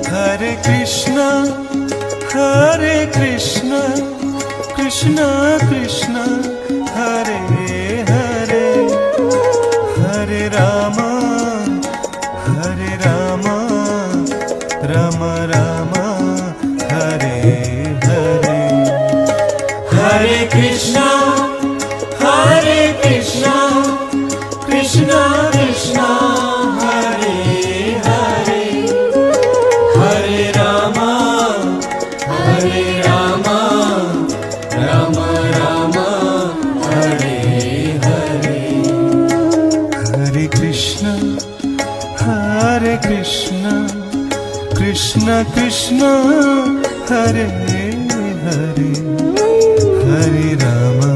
Hare Krishna, Hare Krishna, Krishna Krishna, Hare Hare, Hare Rama, Hare Rama, Rama Rama, Hare Hare. Hare Krishna, Hare Krishna, Krishna Krishna, Hare Hare, Hare Rama, Hare Rama, Rama Rama, Hare Hare. Hare Krishna, Hare Krishna, Krishna Krishna, Hare Hare, Hare Rama,